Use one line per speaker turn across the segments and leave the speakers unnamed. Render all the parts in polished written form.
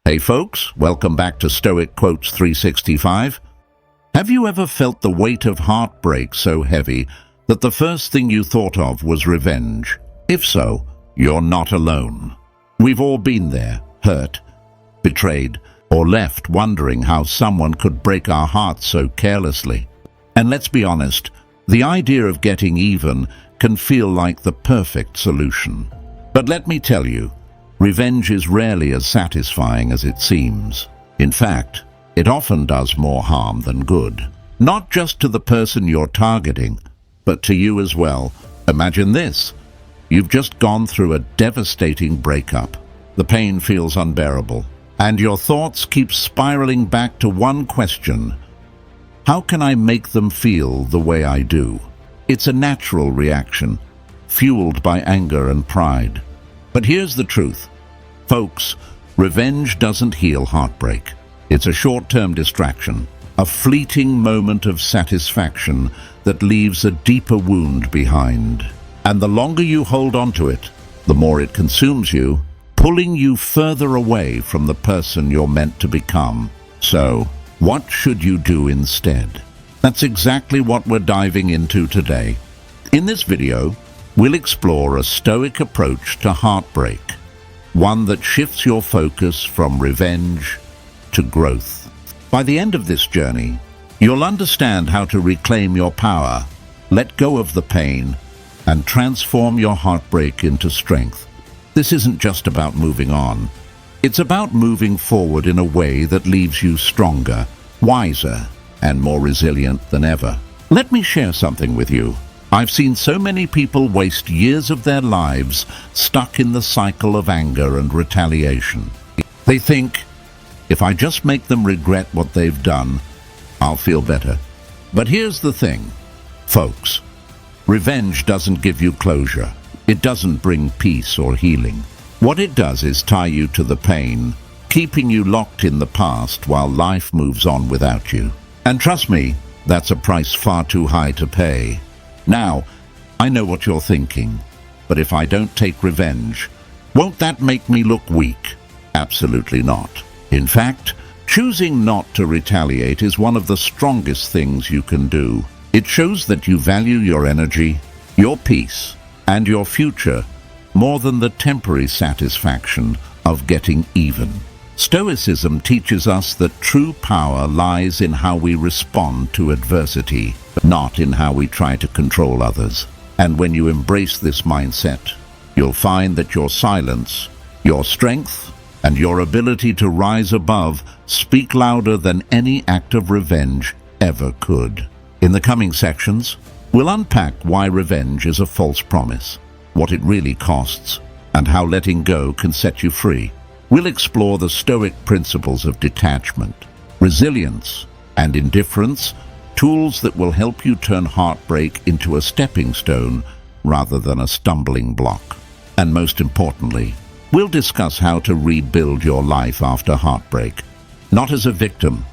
Hey folks, welcome back to Stoic Quotes 365. Have you ever felt the weight of heartbreak so heavy that the first thing you thought of was revenge? If so, you're not alone. We've all been there, hurt, betrayed, or left wondering how someone could break our hearts so carelessly. And let's be honest, the idea of getting even can feel like the perfect solution. But let me tell you, revenge is rarely as satisfying as it seems. In fact, it often does more harm than good. Not just to the person you're targeting, but to you as well. Imagine this. You've just gone through a devastating breakup. The pain feels unbearable, and your thoughts keep spiraling back to one question. How can I make them feel the way I do? It's a natural reaction, fueled by anger and pride. But here's the truth. Folks, revenge doesn't heal heartbreak. It's a short-term distraction, a fleeting moment of satisfaction that leaves a deeper wound behind. And the longer you hold on to it, the more it consumes you, pulling you further away from the person you're meant to become. So, what should you do instead? That's exactly what we're diving into today. In this video, we'll explore a Stoic approach to heartbreak, one that shifts your focus from revenge to growth. By the end of this journey, you'll understand how to reclaim your power, let go of the pain, and transform your heartbreak into strength. This isn't just about moving on. It's about moving forward in a way that leaves you stronger, wiser, and more resilient than ever. Let me share something with you. I've seen so many people waste years of their lives stuck in the cycle of anger and retaliation. They think, if I just make them regret what they've done, I'll feel better. But here's the thing, folks. Revenge doesn't give you closure. It doesn't bring peace or healing. What it does is tie you to the pain, keeping you locked in the past while life moves on without you. And trust me, that's a price far too high to pay. Now, I know what you're thinking, but if I don't take revenge, won't that make me look weak? Absolutely not. In fact, choosing not to retaliate is one of the strongest things you can do. It shows that you value your energy, your peace, and your future more than the temporary satisfaction of getting even. Stoicism teaches us that true power lies in how we respond to adversity, not in how we try to control others. And when you embrace this mindset, you'll find that your silence, your strength, and your ability to rise above speak louder than any act of revenge ever could. In the coming sections, we'll unpack why revenge is a false promise, what it really costs, and how letting go can set you free. We'll explore the Stoic principles of detachment, resilience, and indifference, tools that will help you turn heartbreak into a stepping stone rather than a stumbling block. And most importantly, we'll discuss how to rebuild your life after heartbreak, not as a victim,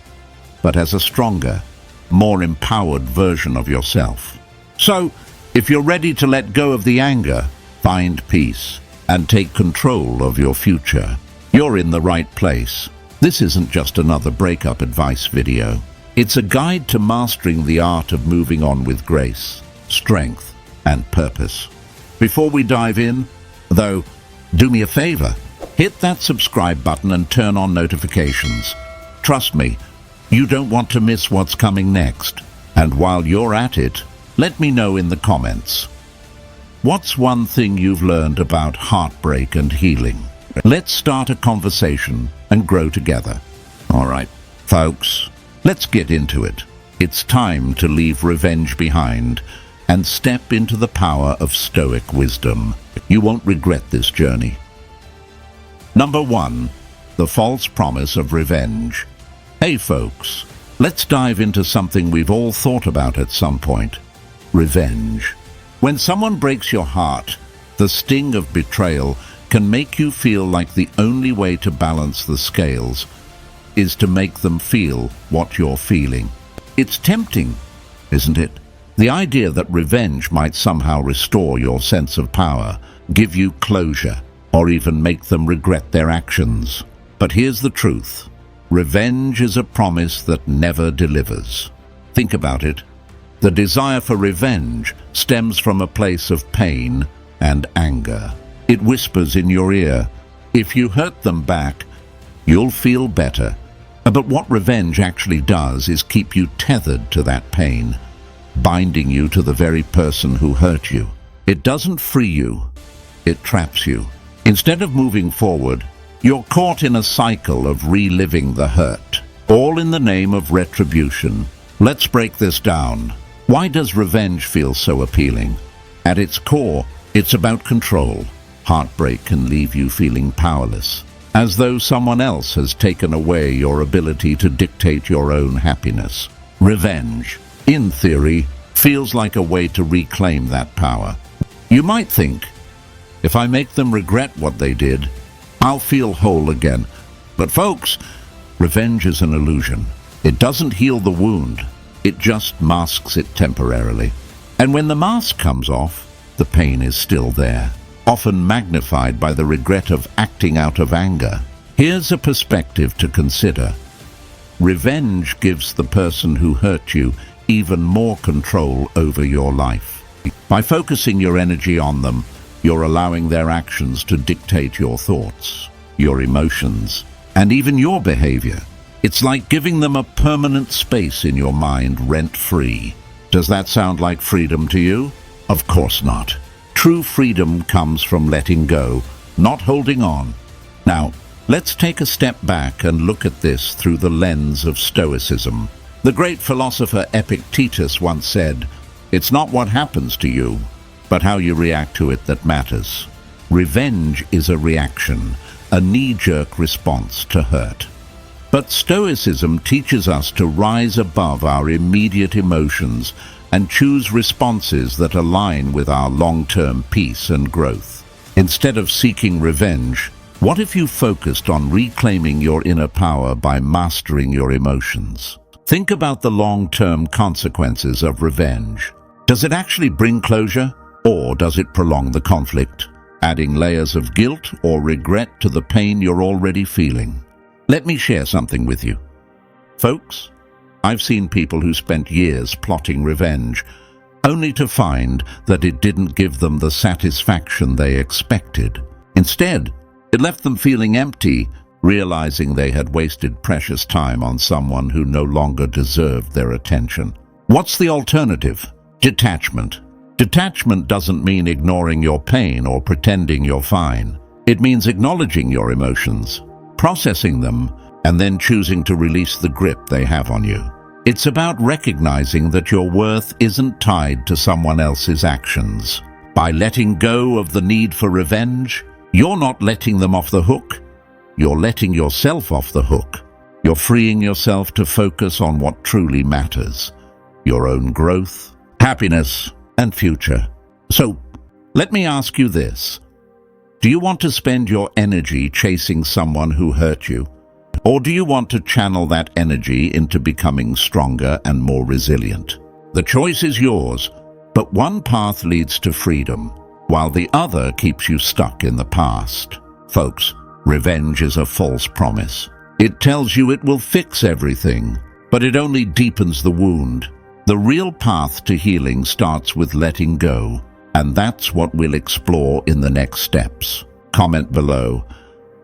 but as a stronger, more empowered version of yourself. So, if you're ready to let go of the anger, find peace, and take control of your future, you're in the right place. This isn't just another breakup advice video. It's a guide to mastering the art of moving on with grace, strength, and purpose. Before we dive in, though, do me a favor, hit that subscribe button and turn on notifications. Trust me, you don't want to miss what's coming next. And while you're at it, let me know in the comments. What's one thing you've learned about heartbreak and healing? Let's start a conversation and grow together. All right, folks, let's get into it. It's time to leave revenge behind and step into the power of Stoic wisdom. You won't regret this journey. Number 1, the false promise of revenge. Hey folks, let's dive into something we've all thought about at some point. Revenge. When someone breaks your heart, the sting of betrayal can make you feel like the only way to balance the scales is to make them feel what you're feeling. It's tempting, isn't it? The idea that revenge might somehow restore your sense of power, give you closure, or even make them regret their actions. But here's the truth. Revenge is a promise that never delivers. Think about it. The desire for revenge stems from a place of pain and anger. It whispers in your ear, if you hurt them back, you'll feel better. But what revenge actually does is keep you tethered to that pain, binding you to the very person who hurt you. It doesn't free you, it traps you. Instead of moving forward, you're caught in a cycle of reliving the hurt, all in the name of retribution. Let's break this down. Why does revenge feel so appealing? At its core, it's about control. Heartbreak can leave you feeling powerless, as though someone else has taken away your ability to dictate your own happiness. Revenge, in theory, feels like a way to reclaim that power. You might think, if I make them regret what they did, I'll feel whole again. But folks, revenge is an illusion. It doesn't heal the wound. It just masks it temporarily. And when the mask comes off, the pain is still there, often magnified by the regret of acting out of anger. Here's a perspective to consider. Revenge gives the person who hurt you even more control over your life. By focusing your energy on them, you're allowing their actions to dictate your thoughts, your emotions, and even your behavior. It's like giving them a permanent space in your mind, rent-free. Does that sound like freedom to you? Of course not. True freedom comes from letting go, not holding on. Now, let's take a step back and look at this through the lens of Stoicism. The great philosopher Epictetus once said, "It's not what happens to you, but how you react to it that matters." Revenge is a reaction, a knee-jerk response to hurt. But Stoicism teaches us to rise above our immediate emotions and choose responses that align with our long-term peace and growth. Instead of seeking revenge, what if you focused on reclaiming your inner power by mastering your emotions? Think about the long-term consequences of revenge. Does it actually bring closure, or does it prolong the conflict, adding layers of guilt or regret to the pain you're already feeling? Let me share something with you. Folks, I've seen people who spent years plotting revenge, only to find that it didn't give them the satisfaction they expected. Instead, it left them feeling empty, realizing they had wasted precious time on someone who no longer deserved their attention. What's the alternative? Detachment. Detachment doesn't mean ignoring your pain or pretending you're fine. It means acknowledging your emotions, processing them, and then choosing to release the grip they have on you. It's about recognizing that your worth isn't tied to someone else's actions. By letting go of the need for revenge, you're not letting them off the hook. You're letting yourself off the hook. You're freeing yourself to focus on what truly matters: your own growth, happiness, and future. So, let me ask you this. Do you want to spend your energy chasing someone who hurt you? Or do you want to channel that energy into becoming stronger and more resilient? The choice is yours, but one path leads to freedom, while the other keeps you stuck in the past. Folks, revenge is a false promise. It tells you it will fix everything, but it only deepens the wound. The real path to healing starts with letting go, and that's what we'll explore in the next steps. Comment below.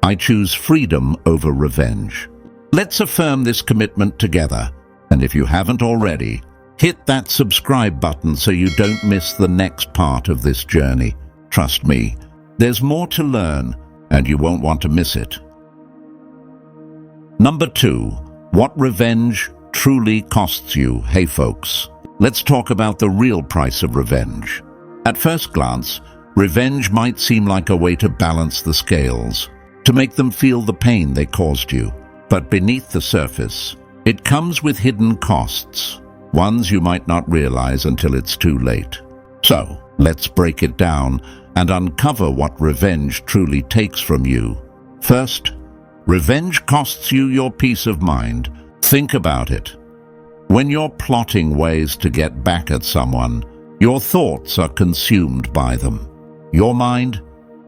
I choose freedom over revenge. Let's affirm this commitment together. And if you haven't already, hit that subscribe button so you don't miss the next part of this journey. Trust me, there's more to learn, and you won't want to miss it. Number 2. What revenge truly costs you. Hey folks, let's talk about the real price of revenge. At first glance, revenge might seem like a way to balance the scales, to make them feel the pain they caused you. But beneath the surface, it comes with hidden costs, ones you might not realize until it's too late. So, let's break it down and uncover what revenge truly takes from you. First, revenge costs you your peace of mind. Think about it. When you're plotting ways to get back at someone, your thoughts are consumed by them. Your mind,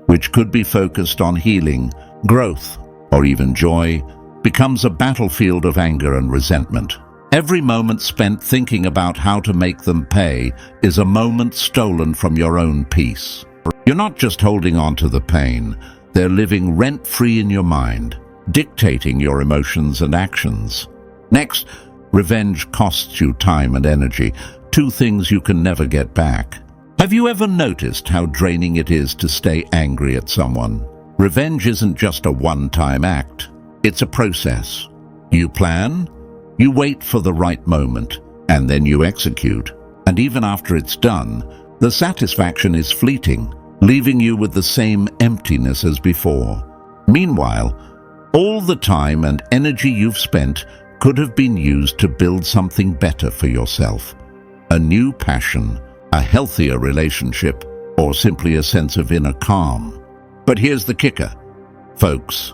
which could be focused on healing, growth, or even joy, becomes a battlefield of anger and resentment. Every moment spent thinking about how to make them pay is a moment stolen from your own peace. You're not just holding on to the pain, they're living rent-free in your mind, dictating your emotions and actions. Next, revenge costs you time and energy, two things you can never get back. Have you ever noticed how draining it is to stay angry at someone? Revenge isn't just a one-time act, it's a process. You plan, you wait for the right moment, and then you execute. And even after it's done, the satisfaction is fleeting, leaving you with the same emptiness as before. Meanwhile, all the time and energy you've spent could have been used to build something better for yourself. A new passion, a healthier relationship, or simply a sense of inner calm. But here's the kicker, folks.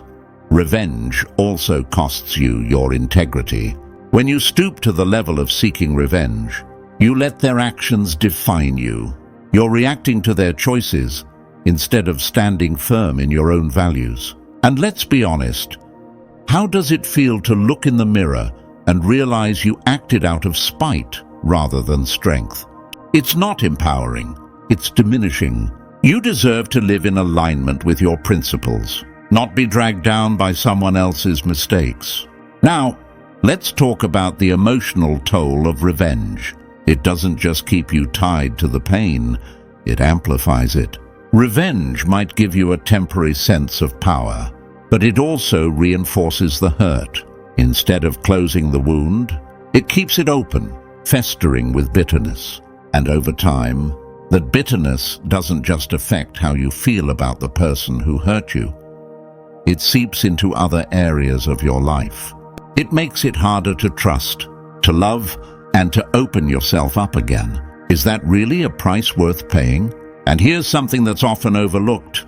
Revenge also costs you your integrity. When you stoop to the level of seeking revenge, you let their actions define you. You're reacting to their choices instead of standing firm in your own values. And let's be honest, how does it feel to look in the mirror and realize you acted out of spite rather than strength? It's not empowering, it's diminishing. You deserve to live in alignment with your principles, not be dragged down by someone else's mistakes. Now, let's talk about the emotional toll of revenge. It doesn't just keep you tied to the pain, it amplifies it. Revenge might give you a temporary sense of power, but it also reinforces the hurt. Instead of closing the wound, it keeps it open, festering with bitterness. And over time, that bitterness doesn't just affect how you feel about the person who hurt you. It seeps into other areas of your life. It makes it harder to trust, to love, and to open yourself up again. Is that really a price worth paying? And here's something that's often overlooked.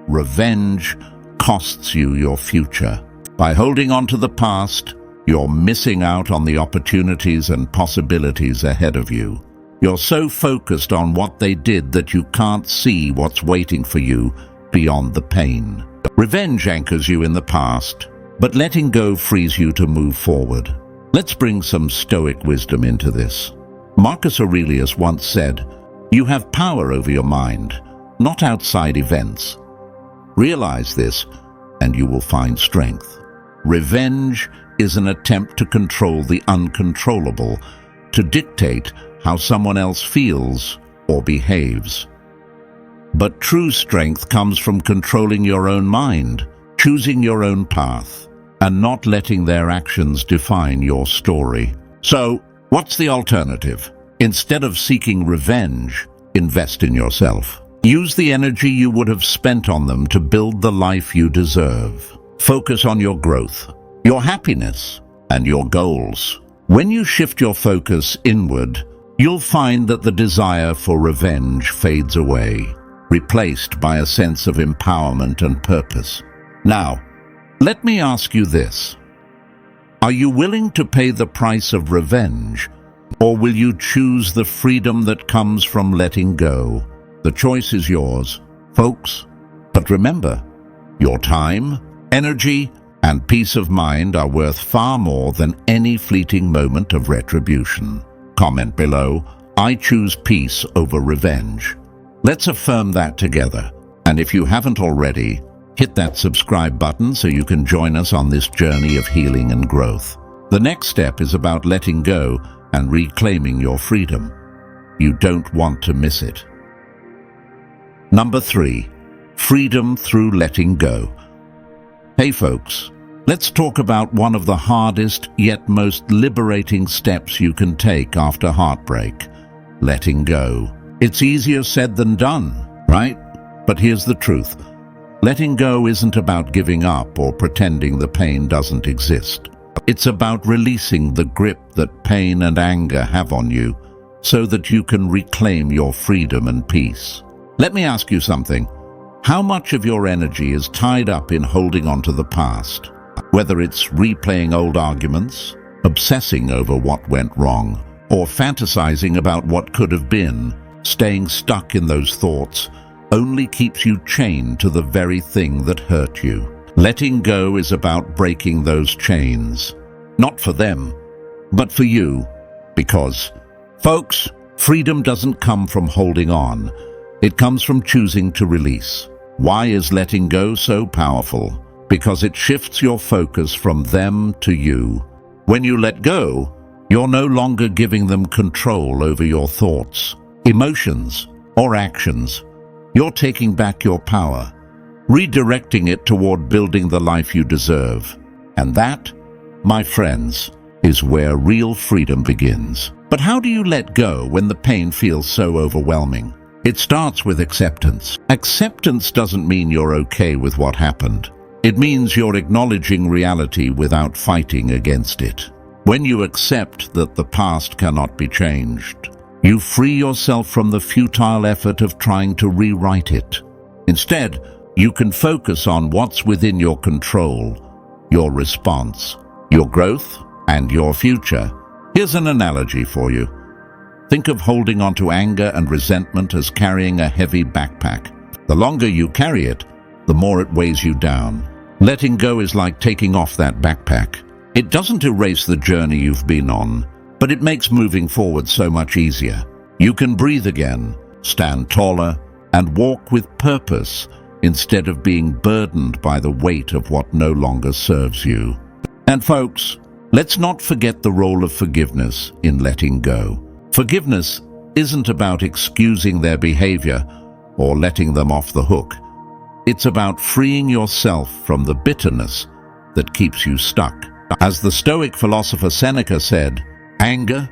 Revenge costs you your future. By holding on to the past, you're missing out on the opportunities and possibilities ahead of you. You're so focused on what they did that you can't see what's waiting for you beyond the pain. Revenge anchors you in the past, but letting go frees you to move forward. Let's bring some Stoic wisdom into this. Marcus Aurelius once said, "You have power over your mind, not outside events. Realize this, and you will find strength." Revenge is an attempt to control the uncontrollable, to dictate how someone else feels or behaves. But true strength comes from controlling your own mind, choosing your own path, and not letting their actions define your story. So, what's the alternative? Instead of seeking revenge, invest in yourself. Use the energy you would have spent on them to build the life you deserve. Focus on your growth, your happiness, and your goals. When you shift your focus inward, you'll find that the desire for revenge fades away, replaced by a sense of empowerment and purpose. Now, let me ask you this. Are you willing to pay the price of revenge, or will you choose the freedom that comes from letting go? The choice is yours, folks. But remember, your time, energy, and peace of mind are worth far more than any fleeting moment of retribution. Comment below, "I choose peace over revenge." Let's affirm that together. And if you haven't already, hit that subscribe button so you can join us on this journey of healing and growth. The next step is about letting go and reclaiming your freedom. You don't want to miss it. Number 3, freedom through letting go. Hey folks, let's talk about one of the hardest yet most liberating steps you can take after heartbreak: letting go. It's easier said than done, right? But here's the truth. Letting go isn't about giving up or pretending the pain doesn't exist. It's about releasing the grip that pain and anger have on you so that you can reclaim your freedom and peace. Let me ask you something. How much of your energy is tied up in holding on to the past? Whether it's replaying old arguments, obsessing over what went wrong, or fantasizing about what could have been, staying stuck in those thoughts only keeps you chained to the very thing that hurt you. Letting go is about breaking those chains. Not for them, but for you. Because, folks, freedom doesn't come from holding on. It comes from choosing to release. Why is letting go so powerful? Because it shifts your focus from them to you. When you let go, you're no longer giving them control over your thoughts, emotions, or actions. You're taking back your power, redirecting it toward building the life you deserve. And that, my friends, is where real freedom begins. But how do you let go when the pain feels so overwhelming? It starts with acceptance. Acceptance doesn't mean you're okay with what happened. It means you're acknowledging reality without fighting against it. When you accept that the past cannot be changed, you free yourself from the futile effort of trying to rewrite it. Instead, you can focus on what's within your control, your response, your growth, and your future. Here's an analogy for you. Think of holding on to anger and resentment as carrying a heavy backpack. The longer you carry it, the more it weighs you down. Letting go is like taking off that backpack. It doesn't erase the journey you've been on, but it makes moving forward so much easier. You can breathe again, stand taller, and walk with purpose instead of being burdened by the weight of what no longer serves you. And folks, let's not forget the role of forgiveness in letting go. Forgiveness isn't about excusing their behavior or letting them off the hook. It's about freeing yourself from the bitterness that keeps you stuck. As the Stoic philosopher Seneca said, anger,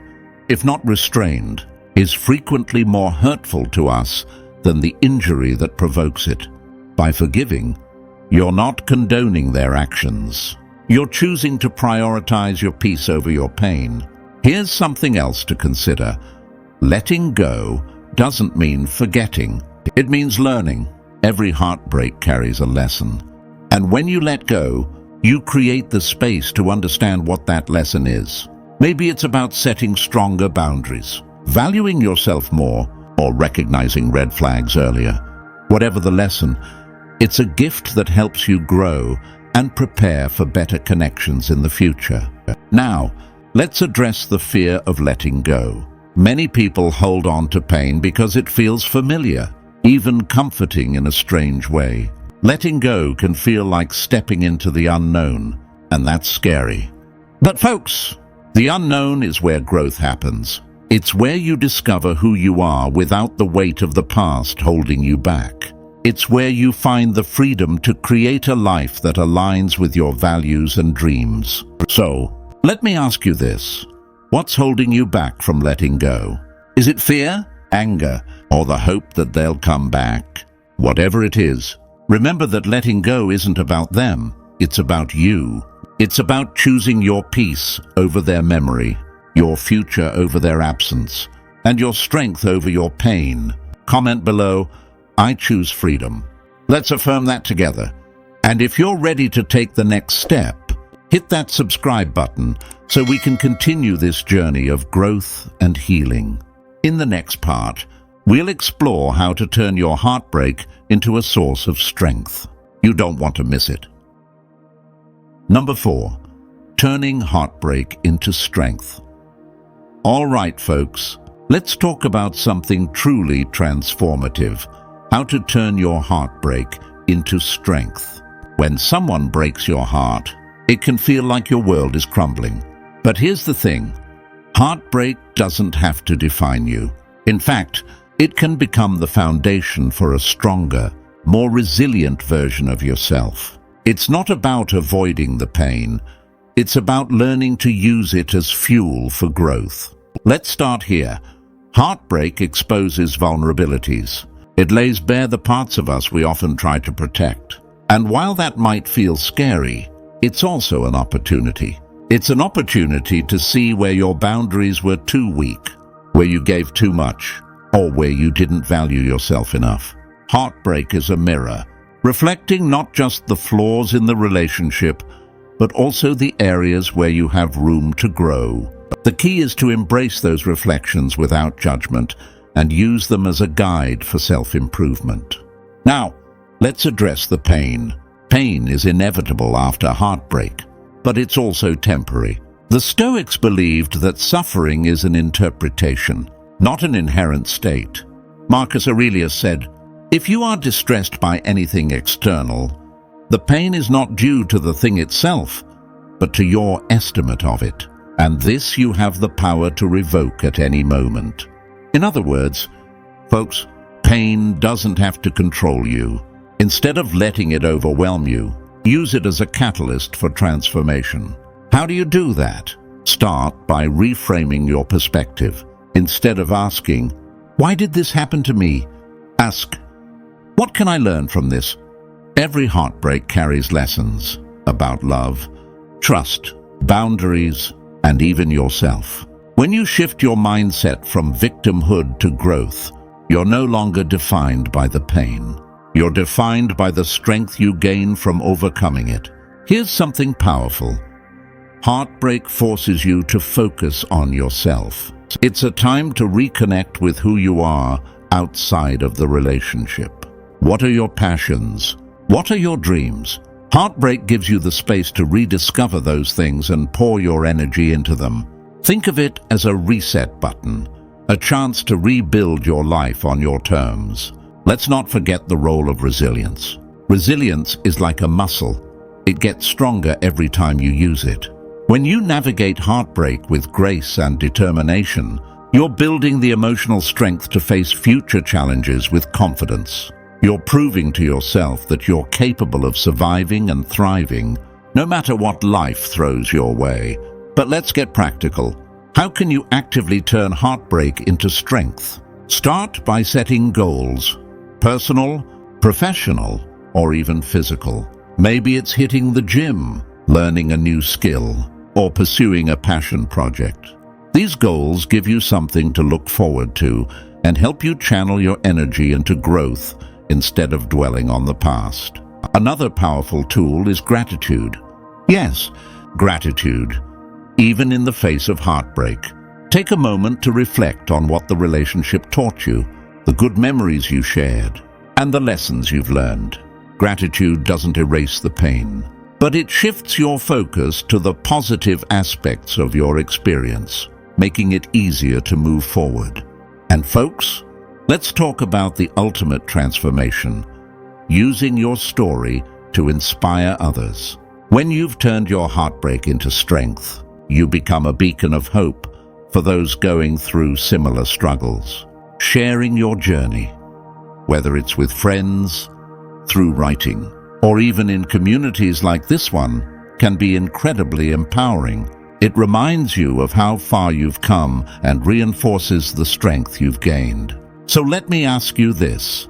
if not restrained, is frequently more hurtful to us than the injury that provokes it. By forgiving, you're not condoning their actions. You're choosing to prioritize your peace over your pain. Here's something else to consider. Letting go doesn't mean forgetting. It means learning. Every heartbreak carries a lesson. And when you let go, you create the space to understand what that lesson is. Maybe it's about setting stronger boundaries, valuing yourself more, or recognizing red flags earlier. Whatever the lesson, it's a gift that helps you grow and prepare for better connections in the future. Now, let's address the fear of letting go. Many people hold on to pain because it feels familiar, even comforting in a strange way. Letting go can feel like stepping into the unknown, and that's scary. But folks, the unknown is where growth happens. It's where you discover who you are without the weight of the past holding you back. It's where you find the freedom to create a life that aligns with your values and dreams. So, let me ask you this. What's holding you back from letting go? Is it fear, anger, or the hope that they'll come back? Whatever it is, remember that letting go isn't about them. It's about you. It's about choosing your peace over their memory, your future over their absence, and your strength over your pain. Comment below, I choose freedom. Let's affirm that together. And if you're ready to take the next step, hit that subscribe button so we can continue this journey of growth and healing. In the next part, we'll explore how to turn your heartbreak into a source of strength. You don't want to miss it. Number 4, turning heartbreak into strength. All right, folks, let's talk about something truly transformative. How to turn your heartbreak into strength. When someone breaks your heart, it can feel like your world is crumbling. But here's the thing. Heartbreak doesn't have to define you. In fact, it can become the foundation for a stronger, more resilient version of yourself. It's not about avoiding the pain. It's about learning to use it as fuel for growth. Let's start here. Heartbreak exposes vulnerabilities. It lays bare the parts of us we often try to protect. And while that might feel scary, it's also an opportunity. It's an opportunity to see where your boundaries were too weak, where you gave too much, or where you didn't value yourself enough. Heartbreak is a mirror, reflecting not just the flaws in the relationship, but also the areas where you have room to grow. The key is to embrace those reflections without judgment and use them as a guide for self-improvement. Now, let's address the pain. Pain is inevitable after heartbreak, but it's also temporary. The Stoics believed that suffering is an interpretation, not an inherent state. Marcus Aurelius said, "If you are distressed by anything external, the pain is not due to the thing itself, but to your estimate of it, and this you have the power to revoke at any moment." In other words, folks, pain doesn't have to control you. Instead of letting it overwhelm you, use it as a catalyst for transformation. How do you do that? Start by reframing your perspective. Instead of asking, "Why did this happen to me?" ask, "What can I learn from this?" Every heartbreak carries lessons about love, trust, boundaries, and even yourself. When you shift your mindset from victimhood to growth, you're no longer defined by the pain. You're defined by the strength you gain from overcoming it. Here's something powerful. Heartbreak forces you to focus on yourself. It's a time to reconnect with who you are outside of the relationship. What are your passions? What are your dreams? Heartbreak gives you the space to rediscover those things and pour your energy into them. Think of it as a reset button, a chance to rebuild your life on your terms. Let's not forget the role of resilience. Resilience is like a muscle. It gets stronger every time you use it. When you navigate heartbreak with grace and determination, you're building the emotional strength to face future challenges with confidence. You're proving to yourself that you're capable of surviving and thriving, no matter what life throws your way. But let's get practical. How can you actively turn heartbreak into strength? Start by setting goals. Personal, professional, or even physical. Maybe it's hitting the gym, learning a new skill, or pursuing a passion project. These goals give you something to look forward to and help you channel your energy into growth instead of dwelling on the past. Another powerful tool is gratitude. Yes, gratitude, even in the face of heartbreak. Take a moment to reflect on what the relationship taught you, the good memories you shared, and the lessons you've learned. Gratitude doesn't erase the pain, but it shifts your focus to the positive aspects of your experience, making it easier to move forward. And folks, let's talk about the ultimate transformation, using your story to inspire others. When you've turned your heartbreak into strength, you become a beacon of hope for those going through similar struggles. Sharing your journey, whether it's with friends, through writing, or even in communities like this one, can be incredibly empowering. It reminds you of how far you've come and reinforces the strength you've gained. So let me ask you this.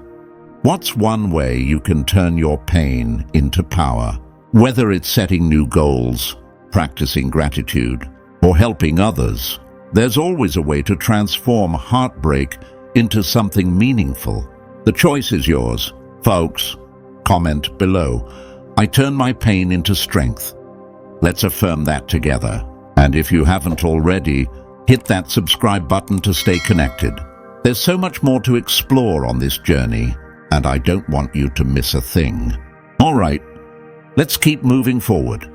What's one way you can turn your pain into power? Whether it's setting new goals, practicing gratitude, or helping others, there's always a way to transform heartbreak into something meaningful. The choice is yours. Folks, comment below. I turn my pain into strength. Let's affirm that together. And if you haven't already, hit that subscribe button to stay connected. There's so much more to explore on this journey, and I don't want you to miss a thing. All right, let's keep moving forward,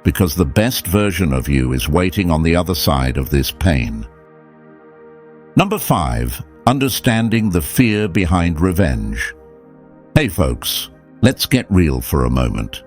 because the best version of you is waiting on the other side of this pain. Number 5. Understanding the fear behind revenge. Hey folks, let's get real for a moment.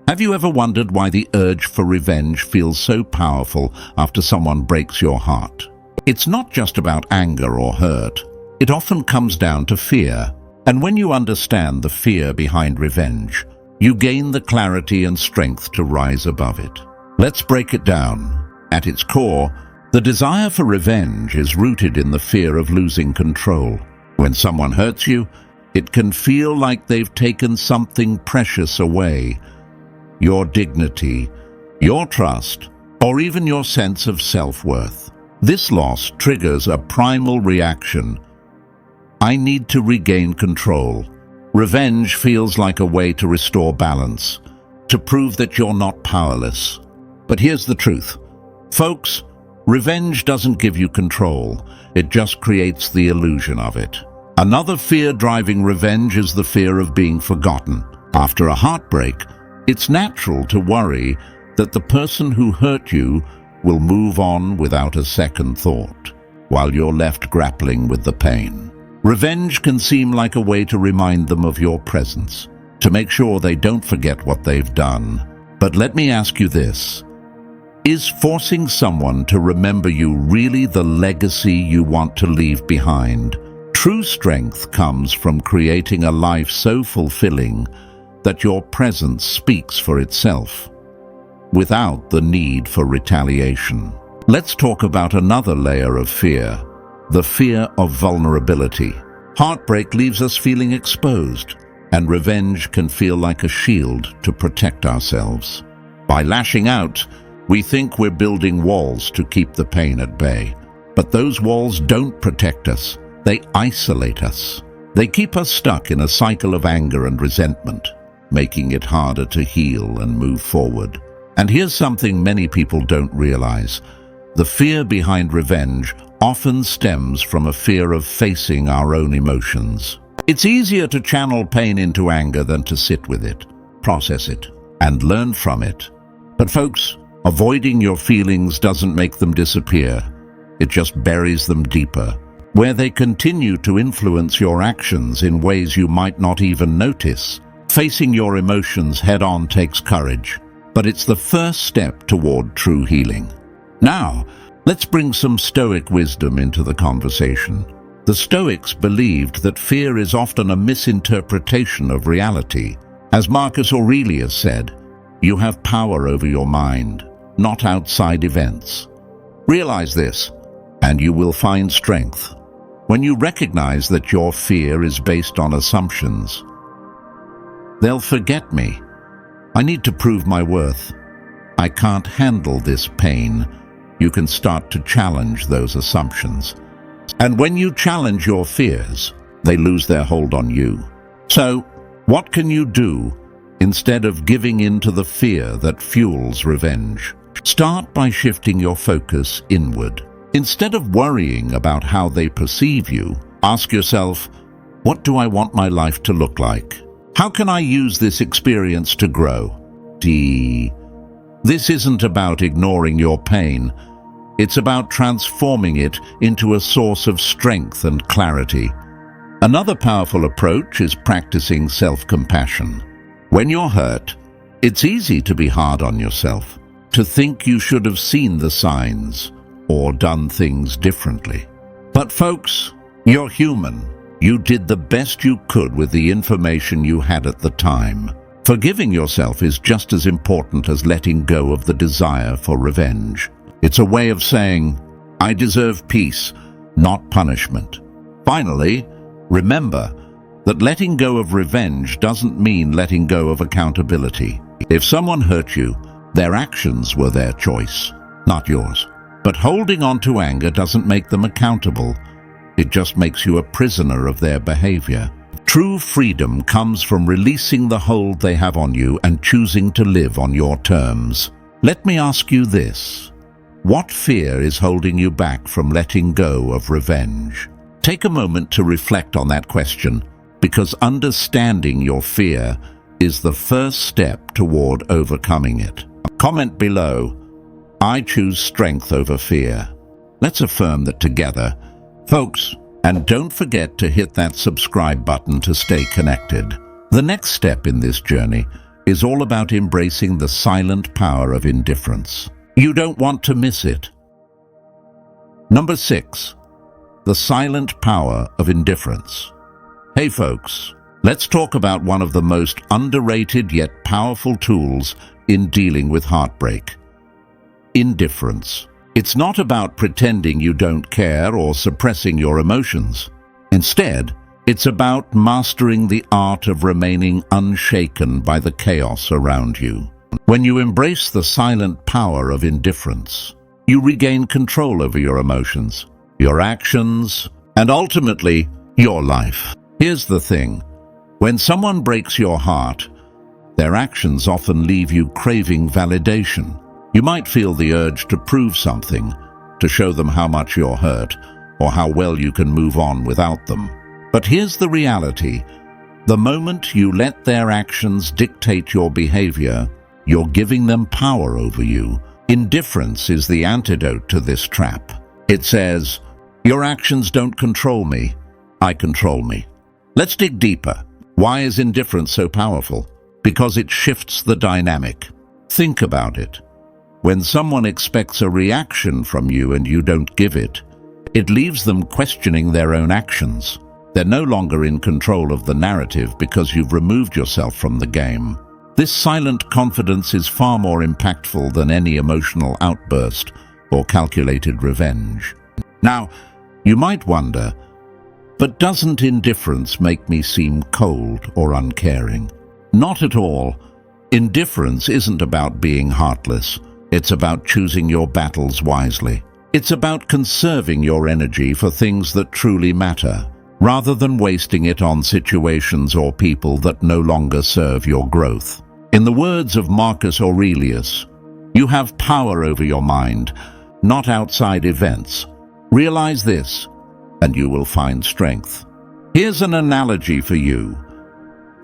Have you ever wondered why the urge for revenge feels so powerful after someone breaks your heart? It's not just about anger or hurt. It often comes down to fear. And when you understand the fear behind revenge, you gain the clarity and strength to rise above it. Let's break it down. At its core, the desire for revenge is rooted in the fear of losing control. When someone hurts you, it can feel like they've taken something precious away. Your dignity, your trust, or even your sense of self-worth. This loss triggers a primal reaction. I need to regain control. Revenge feels like a way to restore balance, to prove that you're not powerless. But here's the truth. Folks, revenge doesn't give you control. It just creates the illusion of it. Another fear driving revenge is the fear of being forgotten. After a heartbreak, it's natural to worry that the person who hurt you will move on without a second thought, while you're left grappling with the pain. Revenge can seem like a way to remind them of your presence, to make sure they don't forget what they've done. But let me ask you this: is forcing someone to remember you really the legacy you want to leave behind? True strength comes from creating a life so fulfilling that your presence speaks for itself, without the need for retaliation. Let's talk about another layer of fear, the fear of vulnerability. Heartbreak leaves us feeling exposed, and revenge can feel like a shield to protect ourselves. By lashing out, we think we're building walls to keep the pain at bay. But those walls don't protect us. They isolate us. They keep us stuck in a cycle of anger and resentment, making it harder to heal and move forward. And here's something many people don't realize. The fear behind revenge often stems from a fear of facing our own emotions. It's easier to channel pain into anger than to sit with it, process it, and learn from it. But folks, avoiding your feelings doesn't make them disappear. It just buries them deeper, where they continue to influence your actions in ways you might not even notice. Facing your emotions head-on takes courage, but it's the first step toward true healing. Now, let's bring some Stoic wisdom into the conversation. The Stoics believed that fear is often a misinterpretation of reality. As Marcus Aurelius said, "You have power over your mind, not outside events." Realize this, and you will find strength. When you recognize that your fear is based on assumptions, "They'll forget me. I need to prove my worth. I can't handle this pain," you can start to challenge those assumptions. And when you challenge your fears, they lose their hold on you. So, what can you do instead of giving in to the fear that fuels revenge? Start by shifting your focus inward. Instead of worrying about how they perceive you, ask yourself, what do I want my life to look like? How can I use this experience to grow? This isn't about ignoring your pain. It's about transforming it into a source of strength and clarity. Another powerful approach is practicing self-compassion. When you're hurt, it's easy to be hard on yourself, to think you should have seen the signs or done things differently. But folks, you're human. You did the best you could with the information you had at the time. Forgiving yourself is just as important as letting go of the desire for revenge. It's a way of saying, I deserve peace, not punishment. Finally, remember that letting go of revenge doesn't mean letting go of accountability. If someone hurt you, their actions were their choice, not yours. But holding on to anger doesn't make them accountable. It just makes you a prisoner of their behavior. True freedom comes from releasing the hold they have on you and choosing to live on your terms. Let me ask you this. What fear is holding you back from letting go of revenge? Take a moment to reflect on that question, because understanding your fear is the first step toward overcoming it. Comment below, I choose strength over fear. Let's affirm that together. Folks, and don't forget to hit that subscribe button to stay connected. The next step in this journey is all about embracing the silent power of indifference. You don't want to miss it. Number 6, the silent power of indifference. Hey folks, let's talk about one of the most underrated yet powerful tools in dealing with heartbreak. Indifference. It's not about pretending you don't care or suppressing your emotions. Instead, it's about mastering the art of remaining unshaken by the chaos around you. When you embrace the silent power of indifference, you regain control over your emotions, your actions, and ultimately, your life. Here's the thing. When someone breaks your heart, their actions often leave you craving validation. You might feel the urge to prove something, to show them how much you're hurt, or how well you can move on without them. But here's the reality. The moment you let their actions dictate your behavior, you're giving them power over you. Indifference is the antidote to this trap. It says, your actions don't control me, I control me. Let's dig deeper. Why is indifference so powerful? Because it shifts the dynamic. Think about it. When someone expects a reaction from you and you don't give it, it leaves them questioning their own actions. They're no longer in control of the narrative because you've removed yourself from the game. This silent confidence is far more impactful than any emotional outburst or calculated revenge. Now, you might wonder, but doesn't indifference make me seem cold or uncaring? Not at all. Indifference isn't about being heartless. It's about choosing your battles wisely. It's about conserving your energy for things that truly matter, rather than wasting it on situations or people that no longer serve your growth. In the words of Marcus Aurelius, you have power over your mind, not outside events. Realize this, and you will find strength. Here's an analogy for you.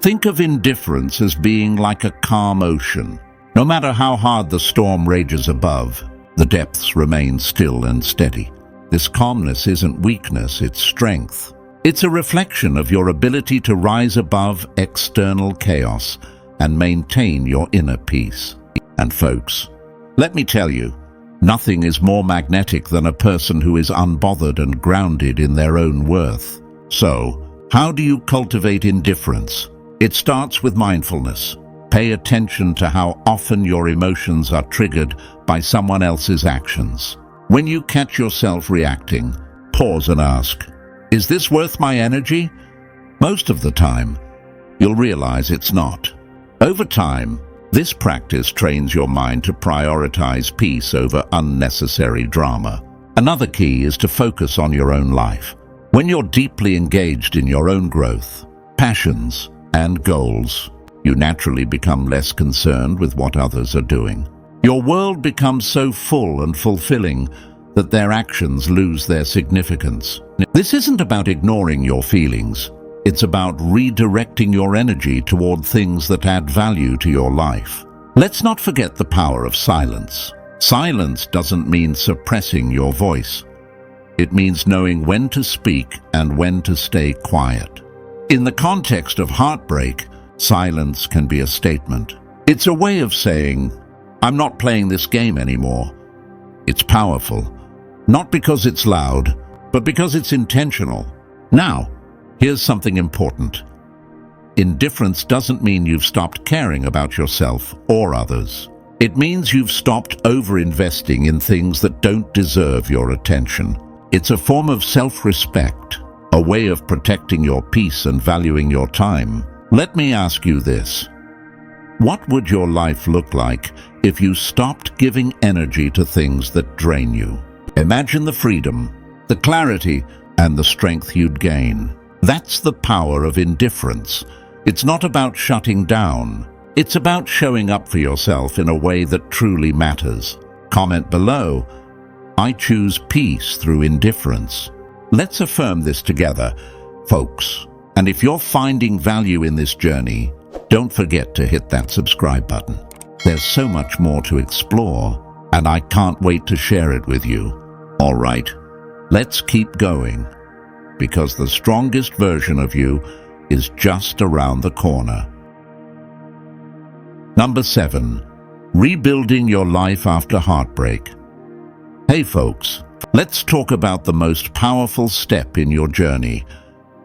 Think of indifference as being like a calm ocean. No matter how hard the storm rages above, the depths remain still and steady. This calmness isn't weakness, it's strength. It's a reflection of your ability to rise above external chaos and maintain your inner peace. And folks, let me tell you, nothing is more magnetic than a person who is unbothered and grounded in their own worth. So, how do you cultivate indifference? It starts with mindfulness. Pay attention to how often your emotions are triggered by someone else's actions. When you catch yourself reacting, pause and ask, is this worth my energy? Most of the time, you'll realize it's not. Over time, this practice trains your mind to prioritize peace over unnecessary drama. Another key is to focus on your own life. When you're deeply engaged in your own growth, passions, and goals, you naturally become less concerned with what others are doing. Your world becomes so full and fulfilling that their actions lose their significance. This isn't about ignoring your feelings. It's about redirecting your energy toward things that add value to your life. Let's not forget the power of silence. Silence doesn't mean suppressing your voice. It means knowing when to speak and when to stay quiet. In the context of heartbreak, silence can be a statement. It's a way of saying, I'm not playing this game anymore. It's powerful, not because it's loud, but because it's intentional. Now, here's something important. Indifference doesn't mean you've stopped caring about yourself or others. It means you've stopped over-investing in things that don't deserve your attention. It's a form of self-respect, a way of protecting your peace and valuing your time. Let me ask you this. What would your life look like if you stopped giving energy to things that drain you? Imagine the freedom, the clarity, and the strength you'd gain. That's the power of indifference. It's not about shutting down. It's about showing up for yourself in a way that truly matters. Comment below, I choose peace through indifference. Let's affirm this together, folks. And if you're finding value in this journey, don't forget to hit that subscribe button. There's so much more to explore, and I can't wait to share it with you. All right, let's keep going, because the strongest version of you is just around the corner. Number 7, rebuilding your life after heartbreak. Hey folks, let's talk about the most powerful step in your journey,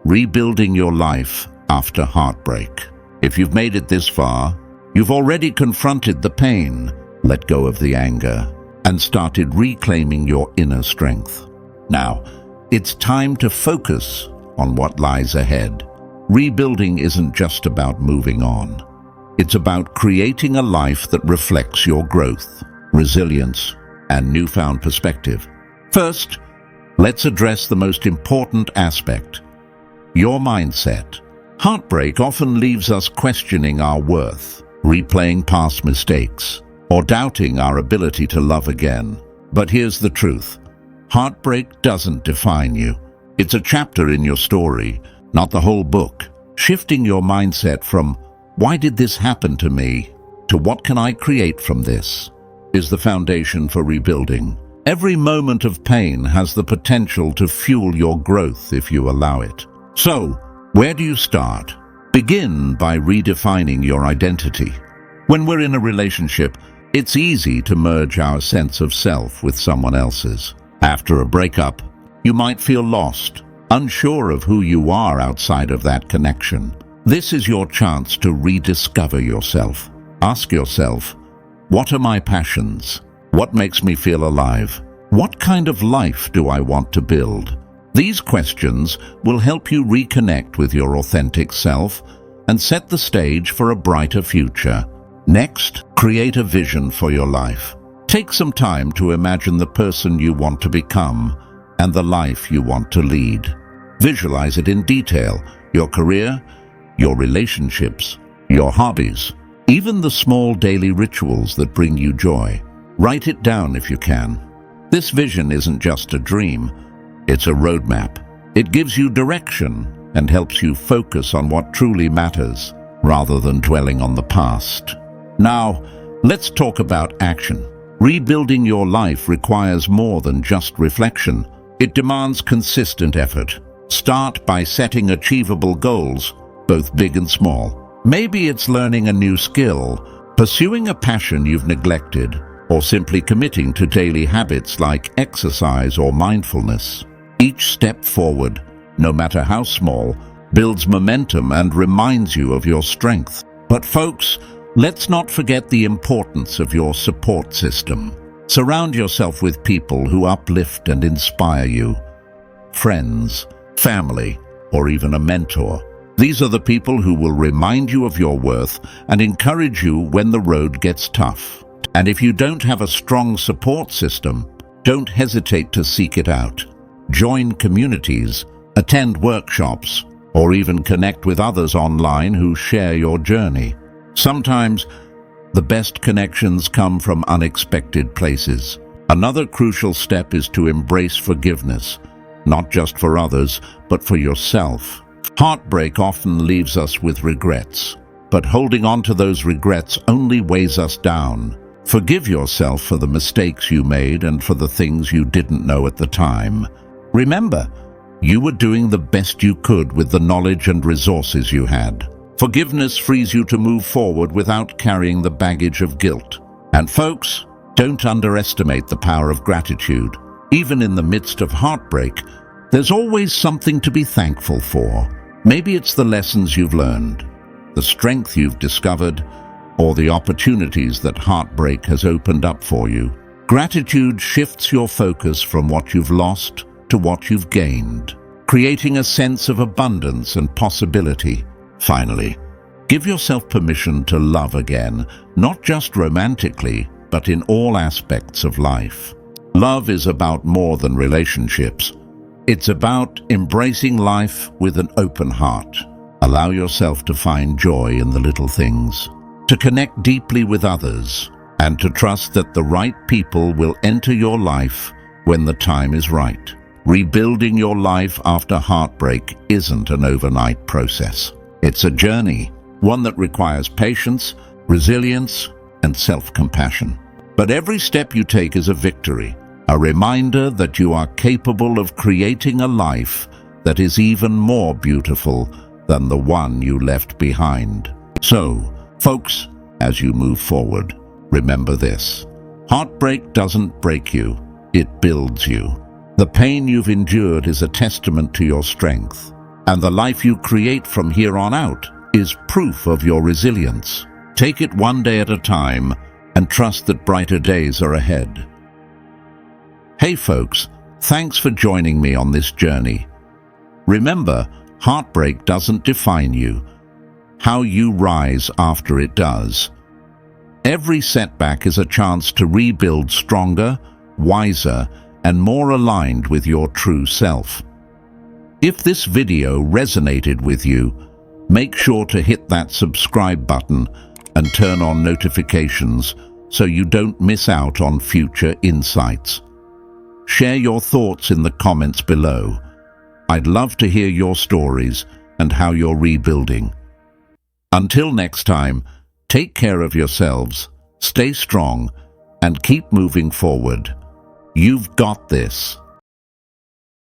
rebuilding your life after heartbreak. If you've made it this far, you've already confronted the pain, let go of the anger, and started reclaiming your inner strength. Now, it's time to focus on what lies ahead. Rebuilding isn't just about moving on. It's about creating a life that reflects your growth, resilience, and newfound perspective. First, let's address the most important aspect, your mindset. Heartbreak often leaves us questioning our worth, replaying past mistakes, or doubting our ability to love again. But here's the truth. Heartbreak doesn't define you. It's a chapter in your story, not the whole book. Shifting your mindset from, "Why did this happen to me?" to "What can I create from this?" is the foundation for rebuilding. Every moment of pain has the potential to fuel your growth if you allow it. So, where do you start? Begin by redefining your identity. When we're in a relationship, it's easy to merge our sense of self with someone else's. After a breakup, you might feel lost, unsure of who you are outside of that connection. This is your chance to rediscover yourself. Ask yourself, what are my passions? What makes me feel alive? What kind of life do I want to build? These questions will help you reconnect with your authentic self and set the stage for a brighter future. Next, create a vision for your life. Take some time to imagine the person you want to become and the life you want to lead. Visualize it in detail: your career, your relationships, your hobbies, even the small daily rituals that bring you joy. Write it down if you can. This vision isn't just a dream, it's a roadmap. It gives you direction and helps you focus on what truly matters, rather than dwelling on the past. Now, let's talk about action. Rebuilding your life requires more than just reflection. It demands consistent effort. Start by setting achievable goals, both big and small. Maybe it's learning a new skill, pursuing a passion you've neglected, or simply committing to daily habits like exercise or mindfulness. Each step forward, no matter how small, builds momentum and reminds you of your strength. But folks, let's not forget the importance of your support system. Surround yourself with people who uplift and inspire you. Friends, family, or even a mentor. These are the people who will remind you of your worth and encourage you when the road gets tough. And if you don't have a strong support system, don't hesitate to seek it out. Join communities, attend workshops, or even connect with others online who share your journey. Sometimes, the best connections come from unexpected places. Another crucial step is to embrace forgiveness, not just for others, but for yourself. Heartbreak often leaves us with regrets, but holding on to those regrets only weighs us down. Forgive yourself for the mistakes you made and for the things you didn't know at the time. Remember, you were doing the best you could with the knowledge and resources you had. Forgiveness frees you to move forward without carrying the baggage of guilt. And folks, don't underestimate the power of gratitude. Even in the midst of heartbreak, there's always something to be thankful for. Maybe it's the lessons you've learned, the strength you've discovered, or the opportunities that heartbreak has opened up for you. Gratitude shifts your focus from what you've lost to what you've gained, creating a sense of abundance and possibility. Finally, give yourself permission to love again, not just romantically, but in all aspects of life. Love is about more than relationships. It's about embracing life with an open heart. Allow yourself to find joy in the little things, to connect deeply with others, and to trust that the right people will enter your life when the time is right. Rebuilding your life after heartbreak isn't an overnight process. It's a journey, one that requires patience, resilience, and self-compassion. But every step you take is a victory, a reminder that you are capable of creating a life that is even more beautiful than the one you left behind. So, folks, as you move forward, remember this: heartbreak doesn't break you, it builds you. The pain you've endured is a testament to your strength, and the life you create from here on out is proof of your resilience. Take it one day at a time and trust that brighter days are ahead. Hey folks, thanks for joining me on this journey. Remember, heartbreak doesn't define you. How you rise after it does. Every setback is a chance to rebuild stronger, wiser, and more aligned with your true self. If this video resonated with you, make sure to hit that subscribe button and turn on notifications so you don't miss out on future insights. Share your thoughts in the comments below. I'd love to hear your stories and how you're rebuilding. Until next time, take care of yourselves, stay strong, and keep moving forward. You've got this.